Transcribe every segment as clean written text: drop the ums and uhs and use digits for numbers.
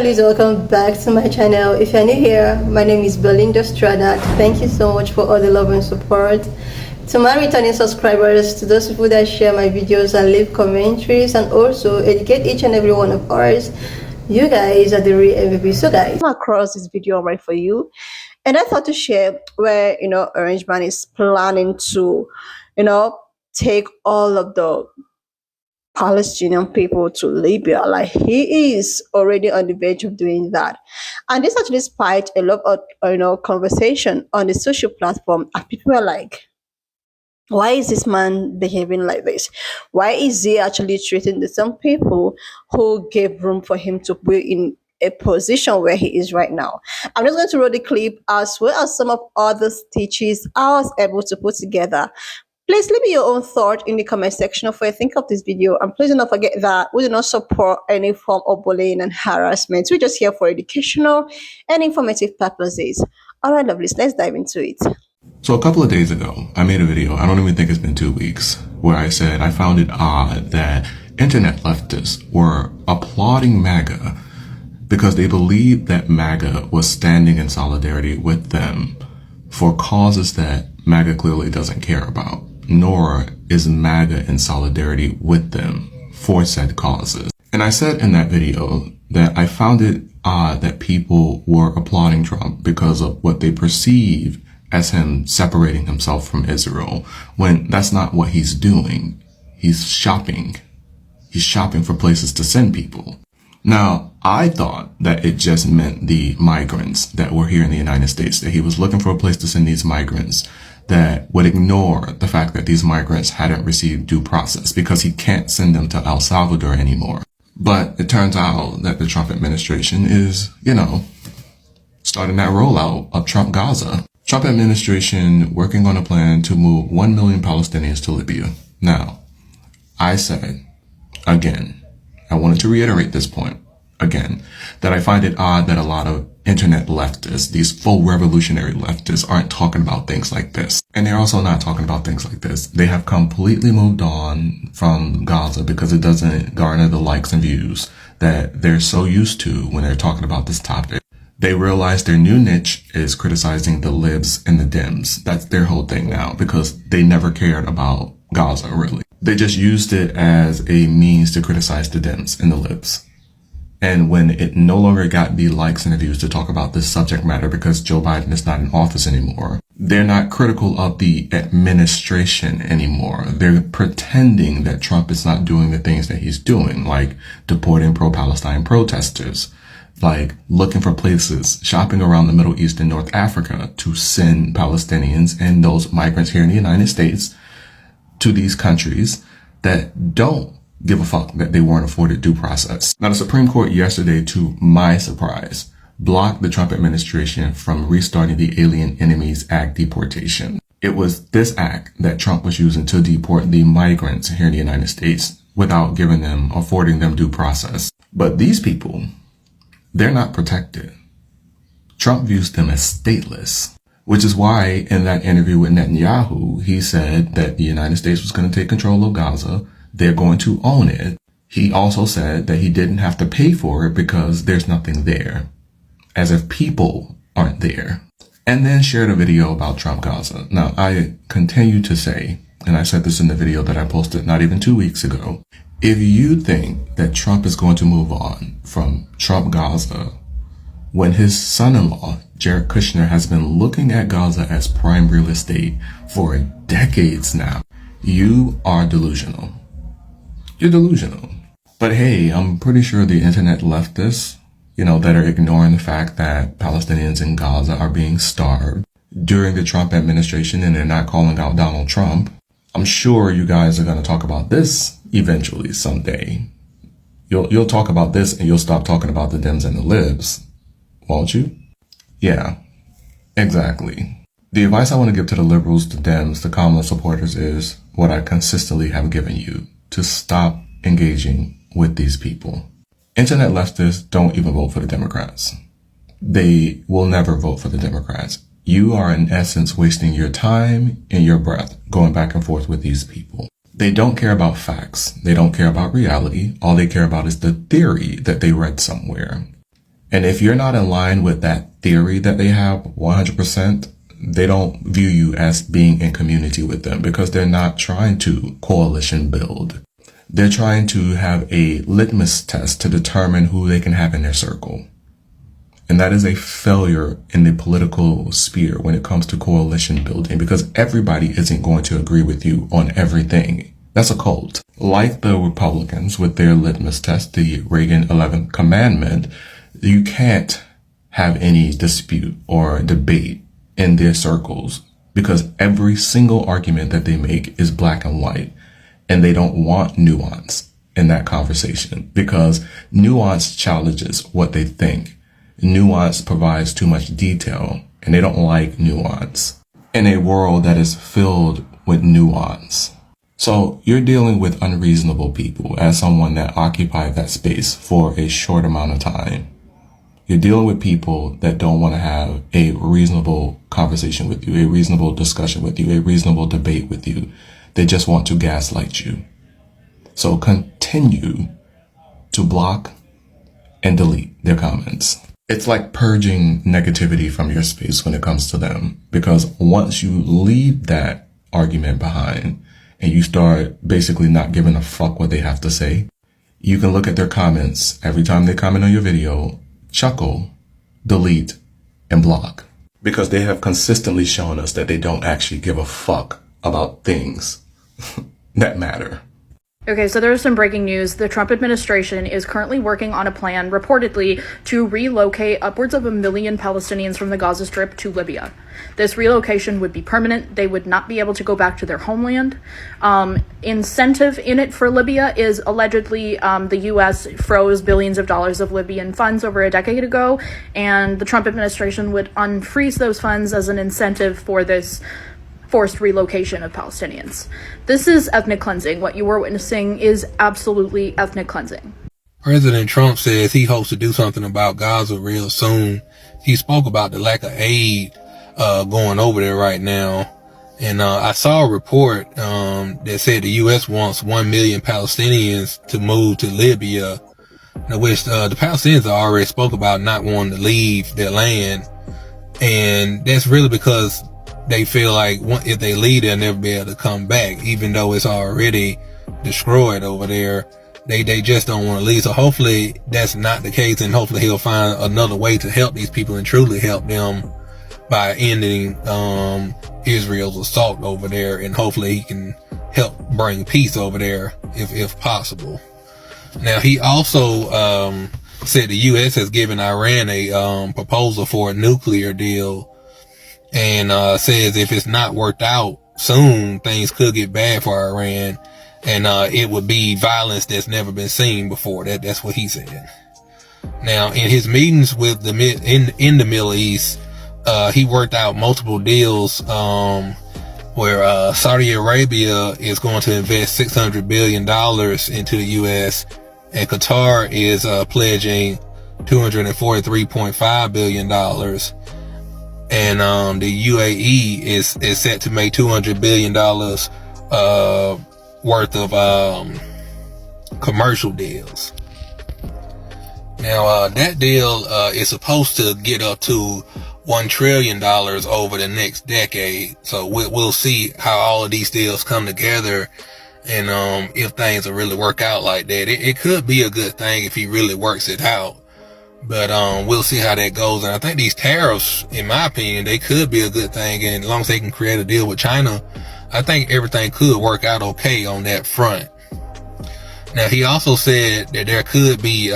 Please welcome back to my channel. If you're new here, my name is Belinda Strada. Thank you so much for all the love and support. To my returning subscribers, to those people that share my videos and leave commentaries and also educate each and every one of ours, you guys are the real MVP. So guys, I came across this video right for you, and I thought to share where arrangement is planning to take all of the Palestinian people to Libya. Like, he is already on the verge of doing that, and this actually sparked a lot of conversation on the social platform. And people are like, why is this man behaving like this? Why is he actually treating the same people who gave room for him to be in a position where he is right now? I'm just going to roll the clip as well as some of other stitches I was able to put together. Please leave me your own thought in the comment section of what you think of this video. And please do not forget that we do not support any form of bullying and harassment. We're just here for educational and informative purposes. All right, lovelies, let's dive into it. So a couple of days ago, I made a video, I don't even think it's been 2 weeks, where I said I found it odd that internet leftists were applauding MAGA because they believed that MAGA was standing in solidarity with them for causes that MAGA clearly doesn't care about, nor is MAGA in solidarity with them for said causes. And I said in that video that I found it odd that people were applauding Trump because of what they perceive as him separating himself from Israel, when that's not what he's doing. He's shopping. He's shopping for places to send people. Now, I thought that it just meant the migrants that were here in the United States, that he was looking for a place to send these migrants that would ignore the fact that these migrants hadn't received due process because he can't send them to El Salvador anymore. But it turns out that the Trump administration is, starting that rollout of Trump Gaza. Trump administration working on a plan to move 1 million Palestinians to Libya. Now, I said, again, I wanted to reiterate this point again, that I find it odd that a lot of internet leftists, these full revolutionary leftists, aren't talking about things like this. And they're also not talking about things like this. They have completely moved on from Gaza because it doesn't garner the likes and views that they're so used to when they're talking about this topic. They realize their new niche is criticizing the libs and the Dems. That's their whole thing now because they never cared about Gaza, really. They just used it as a means to criticize the Dems and the libs. And when it no longer got the likes and the views to talk about this subject matter because Joe Biden is not in office anymore, they're not critical of the administration anymore. They're pretending that Trump is not doing the things that he's doing, like deporting pro-Palestine protesters, like looking for places, shopping around the Middle East and North Africa to send Palestinians and those migrants here in the United States to these countries that don't give a fuck that they weren't afforded due process. Now, the Supreme Court yesterday, to my surprise, blocked the Trump administration from restarting the Alien Enemies Act deportation. It was this act that Trump was using to deport the migrants here in the United States without affording them due process. But these people, they're not protected. Trump views them as stateless, which is why in that interview with Netanyahu, he said that the United States was going to take control of Gaza. They're going to own it. He also said that he didn't have to pay for it because there's nothing there, as if people aren't there. And then shared a video about Trump Gaza. Now, I continue to say, and I said this in the video that I posted not even 2 weeks ago, if you think that Trump is going to move on from Trump Gaza when his son-in-law, Jared Kushner, has been looking at Gaza as prime real estate for decades now, you are delusional. You're delusional. But hey, I'm pretty sure the internet leftists, that are ignoring the fact that Palestinians in Gaza are being starved during the Trump administration and they're not calling out Donald Trump, I'm sure you guys are going to talk about this eventually someday. You'll talk about this and you'll stop talking about the Dems and the libs, won't you? Yeah, exactly. The advice I want to give to the liberals, the Dems, the Kamala supporters is what I consistently have given you: to stop engaging with these people. Internet leftists don't even vote for the Democrats. They will never vote for the Democrats. You are in essence wasting your time and your breath going back and forth with these people. They don't care about facts. They don't care about reality. All they care about is the theory that they read somewhere. And if you're not in line with that theory that they have 100%, they don't view you as being in community with them because they're not trying to coalition build. They're trying to have a litmus test to determine who they can have in their circle. And that is a failure in the political sphere when it comes to coalition building because everybody isn't going to agree with you on everything. That's a cult. Like the Republicans with their litmus test, the Reagan 11th commandment, you can't have any dispute or debate in their circles because every single argument that they make is black and white, and they don't want nuance in that conversation because nuance challenges what they think. Nuance provides too much detail, and they don't like nuance in a world that is filled with nuance. So you're dealing with unreasonable people as someone that occupied that space for a short amount of time. You're dealing with people that don't want to have a reasonable conversation with you, a reasonable discussion with you, a reasonable debate with you. They just want to gaslight you. So continue to block and delete their comments. It's like purging negativity from your space when it comes to them, because once you leave that argument behind and you start basically not giving a fuck what they have to say, you can look at their comments every time they comment on your video, chuckle, delete, and block, because they have consistently shown us that they don't actually give a fuck about things that matter. Okay, so there's some breaking news. The Trump administration is currently working on a plan, reportedly, to relocate upwards of 1 million Palestinians from the Gaza Strip to Libya. This relocation would be permanent. They would not be able to go back to their homeland. Incentive in it for Libya is allegedly the U.S. froze billions of dollars of Libyan funds over a decade ago, and the Trump administration would unfreeze those funds as an incentive for this forced relocation of Palestinians. This is ethnic cleansing. What you were witnessing is absolutely ethnic cleansing. President Trump says he hopes to do something about Gaza real soon. He spoke about the lack of aid going over there right now. And I saw a report that said the U.S. wants 1 million Palestinians to move to Libya, which the Palestinians already spoke about not wanting to leave their land. And that's really because they feel like if they leave, they'll never be able to come back, even though it's already destroyed over there. They just don't want to leave. So hopefully that's not the case, and hopefully he'll find another way to help these people and truly help them by ending Israel's assault over there, and hopefully he can help bring peace over there if possible. Now, he also said the U.S. has given Iran a proposal for a nuclear deal, and says if it's not worked out soon, things could get bad for Iran, and it would be violence that's never been seen before. That's what he said. Now, in his meetings with in the Middle East, he worked out multiple deals where Saudi Arabia is going to invest $600 billion into the U.S., and Qatar is pledging $243.5 billion. And the UAE is set to make $200 billion worth of commercial deals. Now, that deal is supposed to get up to $1 trillion over the next decade. So we'll see how all of these deals come together, and if things will really work out like that. It could be a good thing if he really works it out. But we'll see how that goes. And I think these tariffs, in my opinion, they could be a good thing. And as long as they can create a deal with China, I think everything could work out okay on that front. Now, he also said that there could be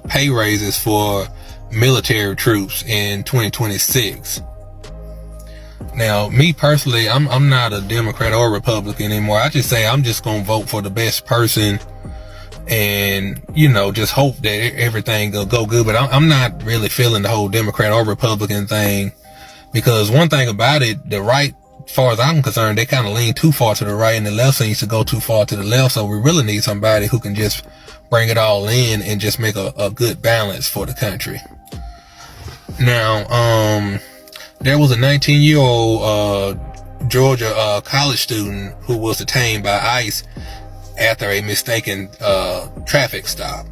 pay raises for military troops in 2026. Now, me personally, I'm not a Democrat or Republican anymore. I just say I'm just going to vote for the best person, and, just hope that everything will go good. But I'm not really feeling the whole Democrat or Republican thing, because one thing about it, the right, as far as I'm concerned, they kind of lean too far to the right, and the left seems to go too far to the left. So we really need somebody who can just bring it all in and just make a good balance for the country. Now, there was a 19-year-old Georgia college student who was detained by ICE after a mistaken traffic stop.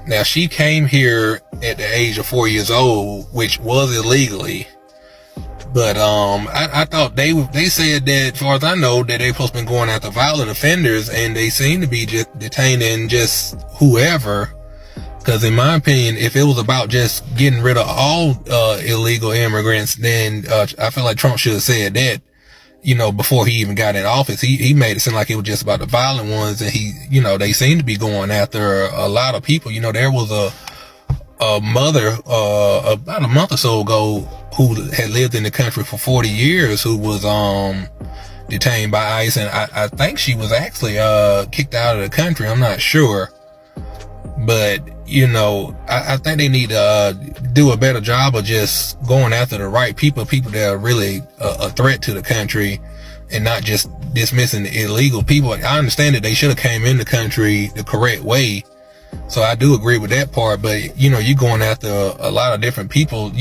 Now, she came here at the age of 4 years old, which was illegally. But I thought they said that, as far as I know, that they're supposed to be going after violent offenders, and they seem to be just detaining just whoever. Because in my opinion, if it was about just getting rid of all illegal immigrants, then I feel like Trump should have said that, before he even got in office. He made it seem like it was just about the violent ones, and they seem to be going after a lot of people. There was a mother about a month or so ago who had lived in the country for 40 years who was detained by ICE, and I think she was actually kicked out of the country. I'm not sure, but I think they need to do a better job of just going after the right people that are really a threat to the country, and not just dismissing the illegal people. I understand that they should have came in the country the correct way, so I do agree with that part, but you're going after a lot of different people,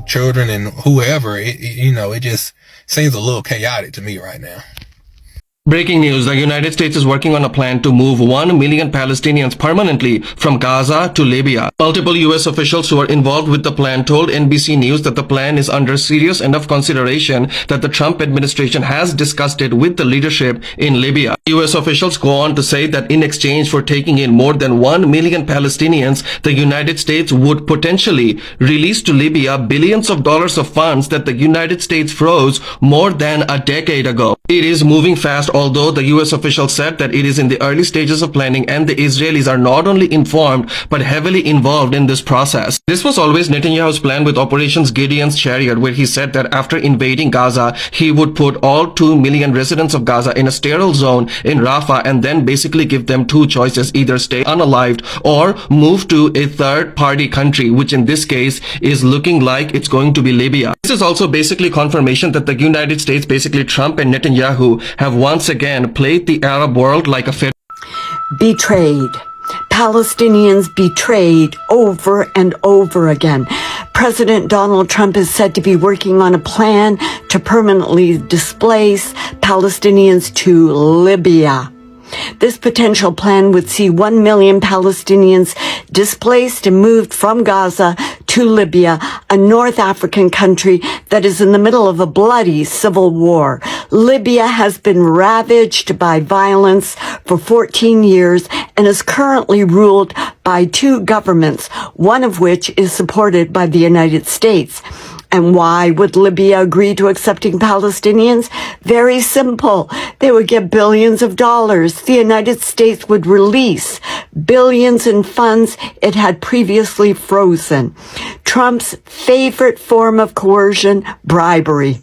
children and whoever. It just seems a little chaotic to me right now. Breaking news, the United States is working on a plan to move 1 million Palestinians permanently from Gaza to Libya. Multiple US officials who are involved with the plan told NBC News that the plan is under serious enough consideration that the Trump administration has discussed it with the leadership in Libya. US officials go on to say that in exchange for taking in more than 1 million Palestinians, the United States would potentially release to Libya billions of dollars of funds that the United States froze more than a decade ago. It is moving fast, although the US officials said that it is in the early stages of planning, and the Israelis are not only informed but heavily involved in this process. This was always Netanyahu's plan with Operations Gideon's Chariot, where he said that after invading Gaza, he would put all 2 million residents of Gaza in a sterile zone in Rafah and then basically give them two choices: either stay unalived or move to a third-party country, which in this case is looking like it's going to be Libya. This is also basically confirmation that the United States, basically Trump and Netanyahu, have once again played the Arab world like a fair. Betrayed. Palestinians betrayed over and over again. President Donald Trump is said to be working on a plan to permanently displace Palestinians to Libya. This potential plan would see 1 million Palestinians displaced and moved from Gaza to Libya, a North African country that is in the middle of a bloody civil war. Libya has been ravaged by violence for 14 years and is currently ruled by two governments, one of which is supported by the United States. And why would Libya agree to accepting Palestinians? Very simple. They would get billions of dollars. The United States would release billions in funds it had previously frozen. Trump's favorite form of coercion, bribery.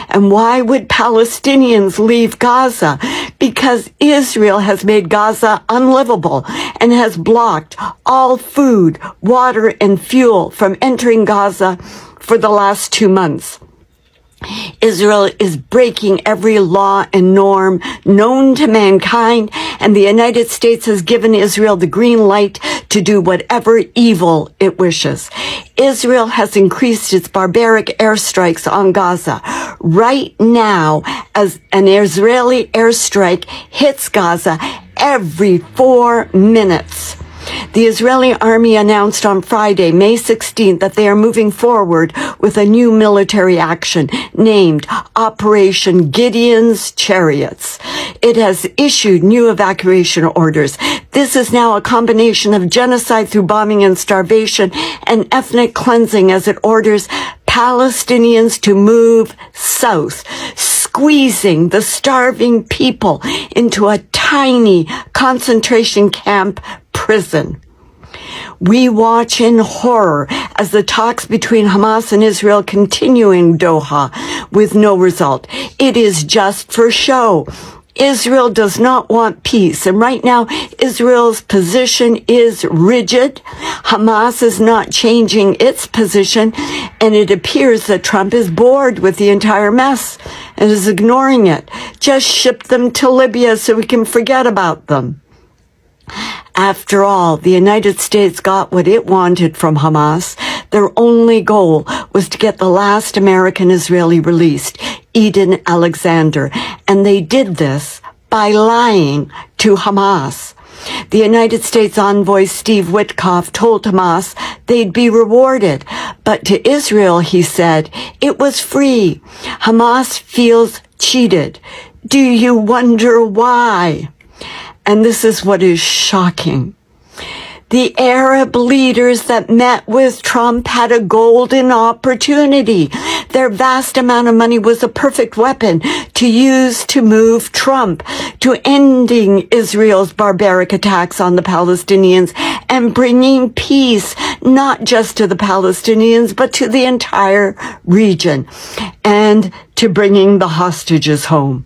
And why would Palestinians leave Gaza? Because Israel has made Gaza unlivable and has blocked all food, water, and fuel from entering Gaza for the last 2 months. Israel is breaking every law and norm known to mankind, and the United States has given Israel the green light to do whatever evil it wishes. Israel has increased its barbaric airstrikes on Gaza. Right now, as an Israeli airstrike hits Gaza every 4 minutes. The Israeli army announced on Friday, May 16th, that they are moving forward with a new military action named Operation Gideon's Chariots. It has issued new evacuation orders. This is now a combination of genocide through bombing and starvation and ethnic cleansing, as it orders Palestinians to move south, squeezing the starving people into a tiny concentration camp prison. We watch in horror as the talks between Hamas and Israel continue in Doha with no result. It is just for show. Israel does not want peace, and right now Israel's position is rigid. Hamas is not changing its position, and it appears that Trump is bored with the entire mess and is ignoring it. Just ship them to Libya so we can forget about them. After all, the United States got what it wanted from Hamas. Their only goal was to get the last American Israeli released, Eden Alexander. And they did this by lying to Hamas. The United States envoy Steve Witkoff told Hamas they'd be rewarded, but to Israel, he said, it was free. Hamas feels cheated. Do you wonder why? And this is what is shocking. The Arab leaders that met with Trump had a golden opportunity. Their vast amount of money was a perfect weapon to use to move Trump to ending Israel's barbaric attacks on the Palestinians and bringing peace, not just to the Palestinians, but to the entire region, and to bringing the hostages home.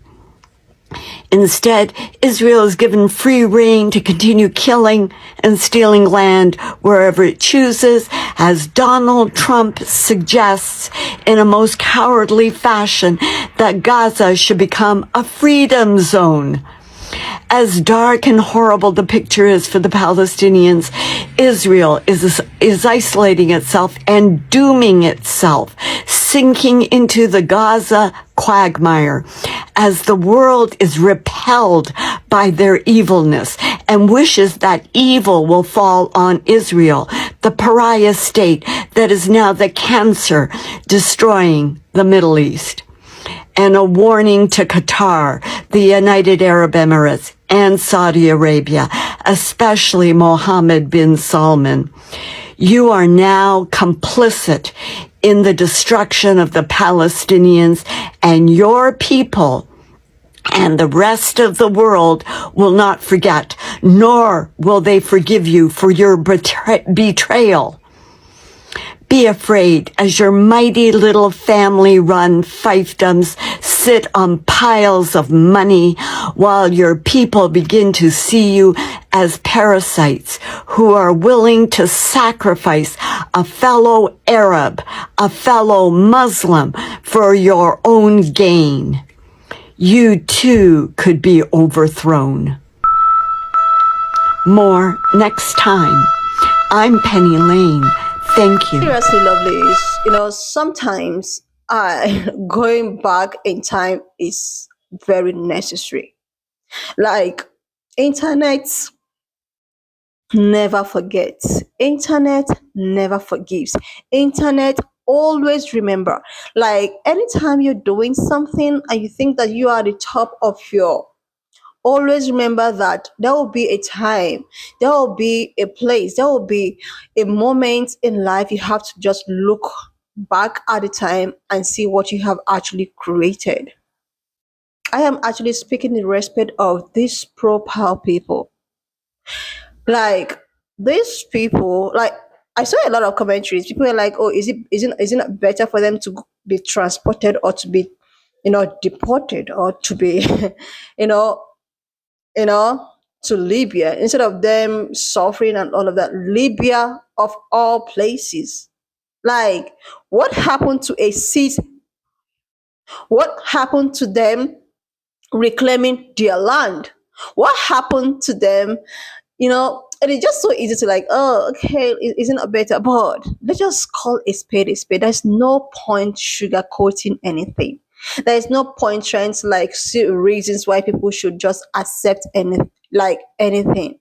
Instead, Israel is given free rein to continue killing and stealing land wherever it chooses, as Donald Trump suggests in a most cowardly fashion that Gaza should become a freedom zone. As dark and horrible the picture is for the Palestinians, Israel is isolating itself and dooming itself, sinking into the Gaza quagmire as the world is repelled by their evilness and wishes that evil will fall on Israel, the pariah state that is now the cancer destroying the Middle East. And a warning to Qatar, the United Arab Emirates, and Saudi Arabia, especially Mohammed bin Salman. You are now complicit in the destruction of the Palestinians, and your people and the rest of the world will not forget, nor will they forgive you for your betrayal. Be afraid as your mighty little family-run fiefdoms sit on piles of money while your people begin to see you as parasites who are willing to sacrifice a fellow Arab, a fellow Muslim for your own gain. You too could be overthrown. More next time. I'm Penny Lane. Thank you. Seriously, lovelies, sometimes going back in time is very necessary. Like, internet never forgets. Internet never forgives. Internet always remember. Like, anytime you're doing something and you think that you are the top of your, always remember that there will be a time, there will be a place, there will be a moment in life you have to just look back at the time and see what you have actually created. I am actually speaking in respect of these pro-power people. Like, these people, like, I saw a lot of commentaries. People are like, oh, isn't it better for them to be transported or to be, deported, or to be, you know, you know, to Libya instead of them suffering and all of that. Libya, of all places. Like, what happened to a seat? What happened to them reclaiming their land? What happened to them? And it's just so easy to like, oh, okay, isn't it better? But let's just call a spade a spade. There's no point sugarcoating anything. There's no point trying to like see reasons why people should just accept anything.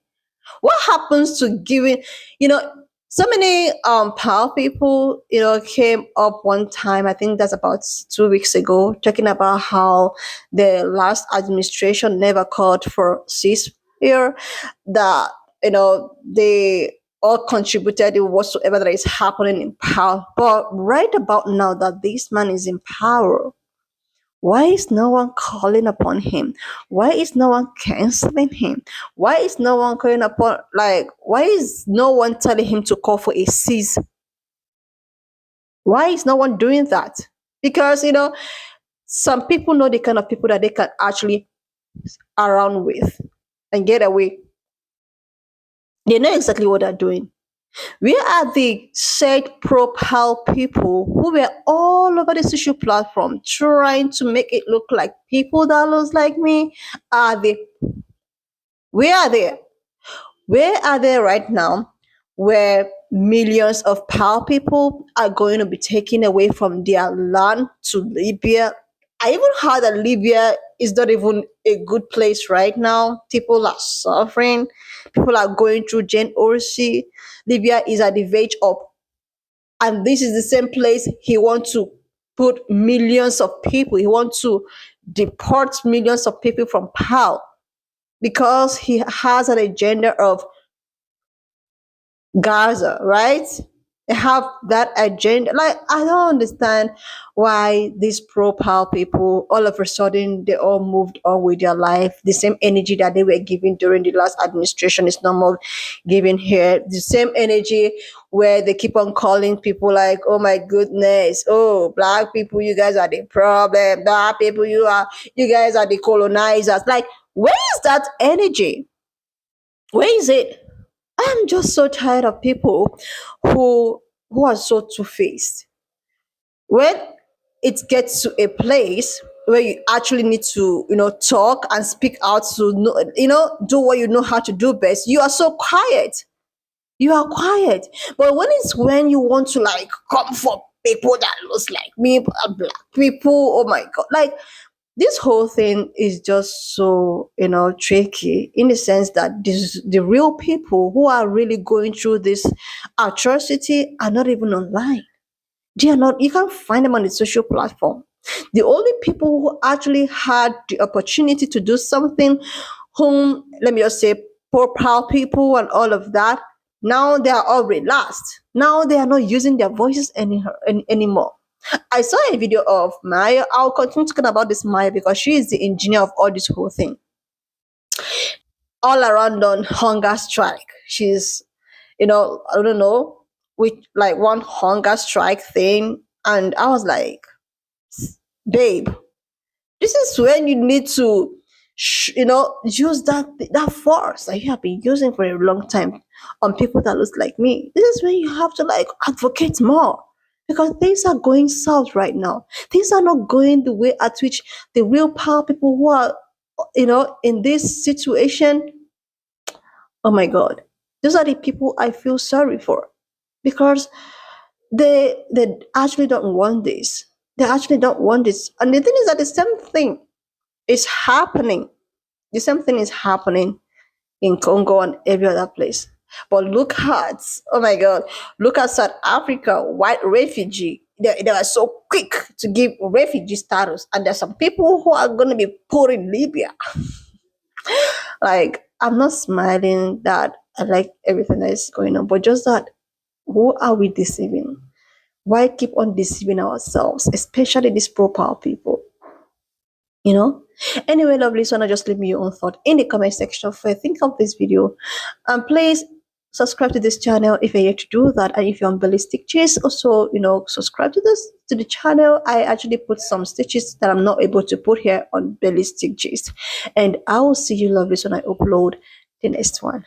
What happens to giving, you know, so many power people, came up one time, I think that's about 2 weeks ago, talking about how the last administration never called for ceasefire, that they all contributed in whatsoever that is happening in power. But right about now that this man is in power, why is no one calling upon him? Why is no one canceling him? Why is no one calling upon, why is no one telling him to call for a cease? Why is no one doing that? Because, some people know the kind of people that they can actually around with and get away. They know exactly what they're doing. Where are the said pro-pal people who were all over the social platform trying to make it look like people that looks like me? Are they? Where are they? Where are they right now? Where millions of power people are going to be taken away from their land to Libya? I even heard that Libya is not even a good place right now. People are suffering. People are going through Gen Orsi. Libya is at the verge of, and this is the same place he wants to put millions of people. He wants to deport millions of people from PAL because he has an agenda of Gaza, right? They have that agenda. Like, I don't understand why these pro-PAL people, all of a sudden, they all moved on with their life. The same energy that they were giving during the last administration is no more given here. The same energy where they keep on calling people like, oh my goodness, oh, black people, you guys are the problem. Black people, you guys are the colonizers. Like, where is that energy? Where is it? I'm just so tired of people who are so two-faced. When it gets to a place where you actually need to, talk and speak out to, do what you know how to do best, you are so quiet. You are quiet. But when you want to like come for people that looks like me, black people, oh my God, like this whole thing is just so tricky in the sense that the real people who are really going through this atrocity are not even online. They are not. You can't find them on the social platform. The only people who actually had the opportunity to do something, whom let me just say poor proud people and all of that, now they are all relaxed. Now they are not using their voices anymore. I saw a video of Maya. I'll continue talking about this Maya because she is the engineer of all this whole thing. All around on hunger strike. She's, I don't know, with like one hunger strike thing. And I was like, babe, this is when you need to, use that force that you have been using for a long time on people that look like me. This is when you have to like advocate more. Because things are going south right now. Things are not going the way at which the real power people who are, in this situation, oh my God, those are the people I feel sorry for. Because they actually don't want this. They actually don't want this. And the thing is that the same thing is happening. The same thing is happening in Congo and every other place. But look at, oh my God, look at South Africa, white refugee. They are so quick to give refugee status. And there's some people who are going to be put in Libya. Like, I'm not smiling that I like everything that is going on, but just that, who are we deceiving? Why keep on deceiving ourselves, especially these pro-power people? Anyway, lovely listener, just leave me your own thought in the comment section for think of this video, and please subscribe to this channel if you're yet to do that. And if you're on ballistic chase, also subscribe to the channel. I actually put some stitches that I'm not able to put here on ballistic chase, and I will see you lovely when I upload the next one.